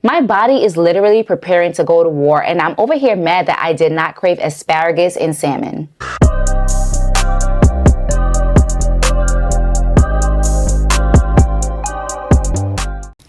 My body is literally preparing to go to war, and I'm over here mad that I did not crave asparagus and salmon.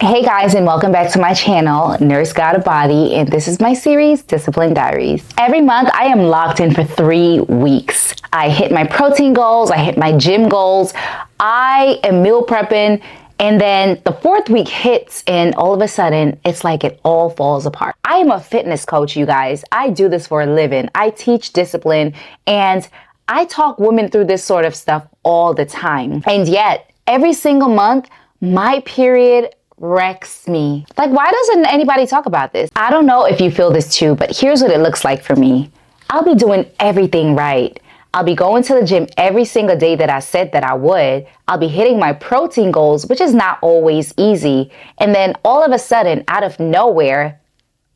Hey guys, and welcome back to my channel, Nurse Got a Body, and this is my series, Discipline Diaries. Every month, I am locked in for 3 weeks. I hit my protein goals, I hit my gym goals, I am meal prepping, and then the 4th week hits and all of a sudden, it's like it all falls apart. I am a fitness coach, you guys. I do this for a living. I teach discipline and I talk women through this sort of stuff all the time. And yet, every single month, my period wrecks me. Like, why doesn't anybody talk about this? I don't know if you feel this too, but here's what it looks like for me. I'll be doing everything right. I'll be going to the gym every single day that I said that I would. I'll be hitting my protein goals, which is not always easy. And then all of a sudden, out of nowhere,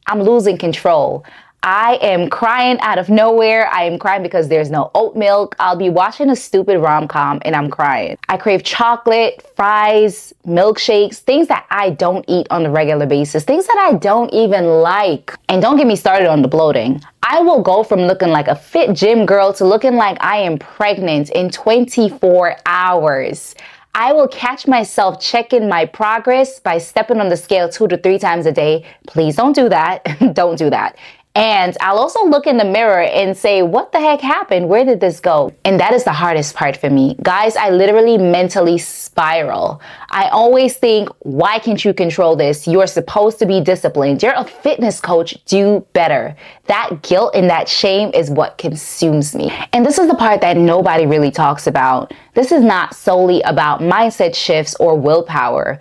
I'm losing control. I am crying out of nowhere. I am crying because there's no oat milk. I'll be watching a stupid rom-com and I'm crying. I crave chocolate, fries, milkshakes, things that I don't eat on a regular basis, things that I don't even like. And don't get me started on the bloating. I will go from looking like a fit gym girl to looking like I am pregnant in 24 hours. I will catch myself checking my progress by stepping on the scale 2 to 3 times a day. Please don't do that. Don't do that. And I'll also look in the mirror and say, what the heck happened? Where did this go? And that is the hardest part for me. Guys, I literally mentally spiral. I always think, why can't you control this? You're supposed to be disciplined. You're a fitness coach. Do better. That guilt and that shame is what consumes me. And this is the part that nobody really talks about. This is not solely about mindset shifts or willpower.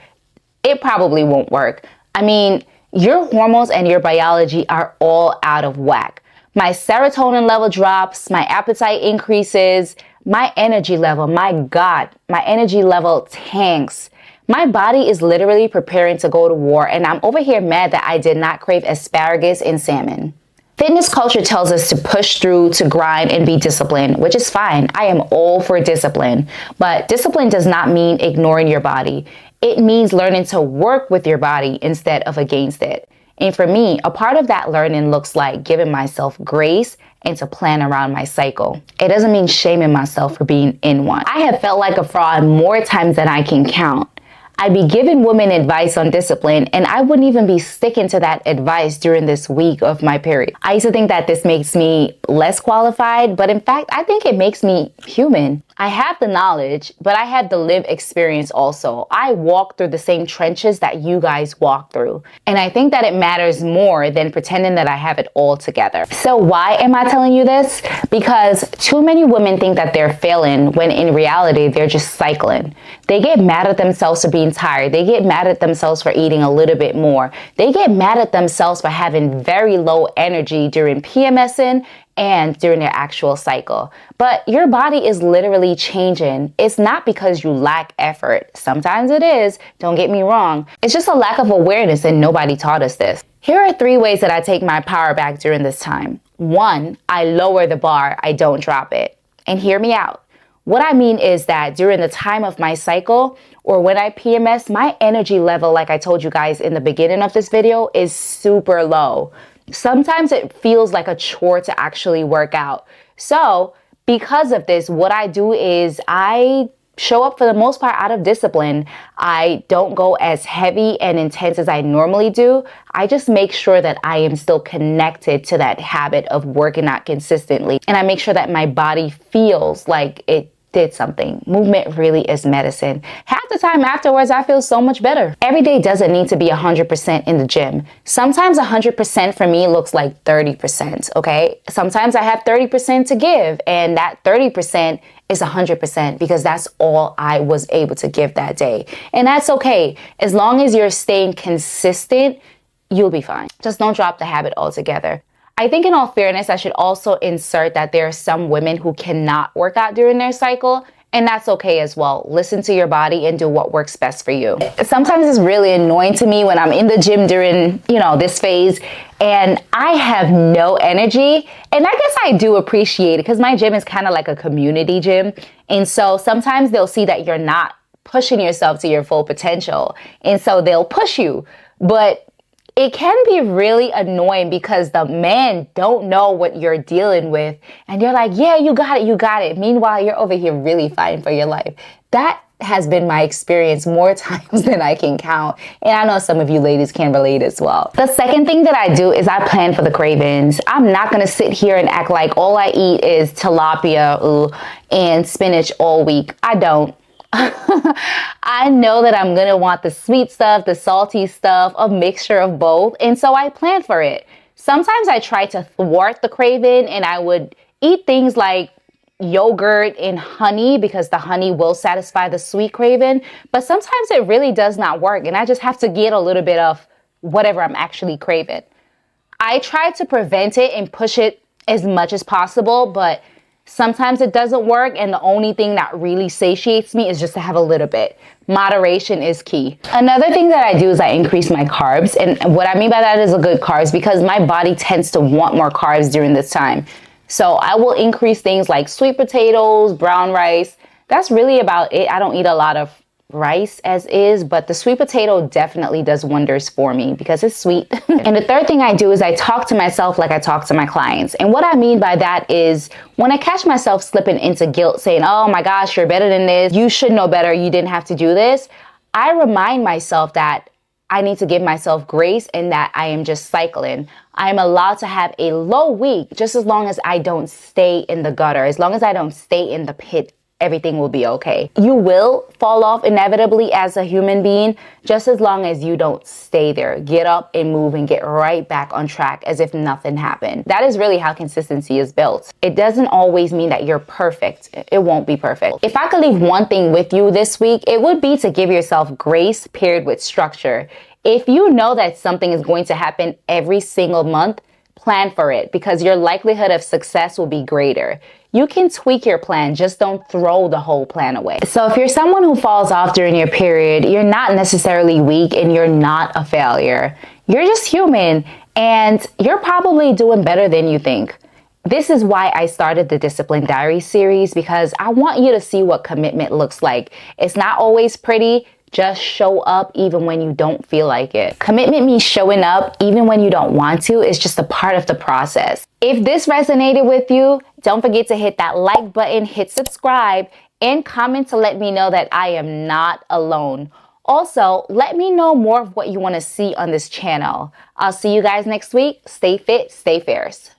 It probably won't work. I mean, your hormones and your biology are all out of whack. My serotonin level drops, my appetite increases, my energy level, my God, my energy level tanks. My body is literally preparing to go to war, and I'm over here mad that I did not crave asparagus and salmon. Fitness culture tells us to push through, to grind, and be disciplined, which is fine. I am all for discipline, but discipline does not mean ignoring your body. It means learning to work with your body instead of against it. And for me, a part of that learning looks like giving myself grace and to plan around my cycle. It doesn't mean shaming myself for being in one. I have felt like a fraud more times than I can count. I'd be giving women advice on discipline and I wouldn't even be sticking to that advice during this week of my period. I used to think that this makes me less qualified, but in fact, I think it makes me human. I have the knowledge, but I have the lived experience also. I walk through the same trenches that you guys walk through. And I think that it matters more than pretending that I have it all together. So why am I telling you this? Because too many women think that they're failing when in reality, they're just cycling. They get mad at themselves for being tired. They get mad at themselves for eating a little bit more. They get mad at themselves for having very low energy during PMSing and during their actual cycle. But your body is literally changing. It's not because you lack effort. Sometimes it is, don't get me wrong. It's just a lack of awareness and nobody taught us this. Here are 3 ways that I take my power back during this time. 1, I lower the bar, I don't drop it. And hear me out. What I mean is that during the time of my cycle or when I PMS, my energy level, like I told you guys in the beginning of this video, is super low. Sometimes it feels like a chore to actually work out. So because of this, what I do is I show up for the most part out of discipline. I don't go as heavy and intense as I normally do. I just make sure that I am still connected to that habit of working out consistently. And I make sure that my body feels like it did something. Movement really is medicine. Half the time afterwards, I feel so much better. Every day doesn't need to be 100% in the gym. Sometimes 100% for me looks like 30%, okay? Sometimes I have 30% to give, and that 30% is 100% because that's all I was able to give that day. And that's okay. As long as you're staying consistent, you'll be fine. Just don't drop the habit altogether. I think in all fairness, I should also insert that there are some women who cannot work out during their cycle, and that's okay as well. Listen to your body and do what works best for you. Sometimes it's really annoying to me when I'm in the gym during, this phase and I have no energy. And I guess I do appreciate it because my gym is kind of like a community gym. And so sometimes they'll see that you're not pushing yourself to your full potential. And so they'll push you. But It can be really annoying because the men don't know what you're dealing with. And you're like, yeah, you got it, you got it. Meanwhile, you're over here really fighting for your life. That has been my experience more times than I can count. And I know some of you ladies can relate as well. The second thing that I do is I plan for the cravings. I'm not gonna sit here and act like all I eat is tilapia and spinach all week. I don't. I know that I'm gonna want the sweet stuff, the salty stuff, a mixture of both, and so I plan for it. Sometimes I try to thwart the craving and I would eat things like yogurt and honey because the honey will satisfy the sweet craving, but sometimes it really does not work and I just have to get a little bit of whatever I'm actually craving. I try to prevent it and push it as much as possible, but sometimes it doesn't work, and the only thing that really satiates me is just to have a little bit. Moderation is key. Another thing that I do is I increase my carbs, and what I mean by that is a good carbs because my body tends to want more carbs during this time. So I will increase things like sweet potatoes, brown rice. That's really about it. I don't eat a lot of rice as is, but the sweet potato definitely does wonders for me because it's sweet. And the third thing I do is I talk to myself like I talk to my clients. And what I mean by that is when I catch myself slipping into guilt saying, oh my gosh, you're better than this, you should know better, you didn't have to do this, I remind myself that I need to give myself grace and that I am just cycling. I am allowed to have a low week just as long as I don't stay in the gutter, as long as I don't stay in the pit. Everything will be okay. You will fall off inevitably as a human being, just as long as you don't stay there. Get up and move and get right back on track as if nothing happened. That is really how consistency is built. It doesn't always mean that you're perfect. It won't be perfect. If I could leave one thing with you this week, it would be to give yourself grace paired with structure. If you know that something is going to happen every single month, plan for it because your likelihood of success will be greater. You can tweak your plan, just don't throw the whole plan away. So if you're someone who falls off during your period, you're not necessarily weak and you're not a failure. You're just human and you're probably doing better than you think. This is why I started the Discipline Diaries series because I want you to see what commitment looks like. It's not always pretty. Just show up even when you don't feel like it. Commitment means showing up even when you don't want to. It's just a part of the process. If this resonated with you, don't forget to hit that like button, hit subscribe, and comment to let me know that I am not alone. Also, let me know more of what you want to see on this channel. I'll see you guys next week. Stay fit, stay fierce.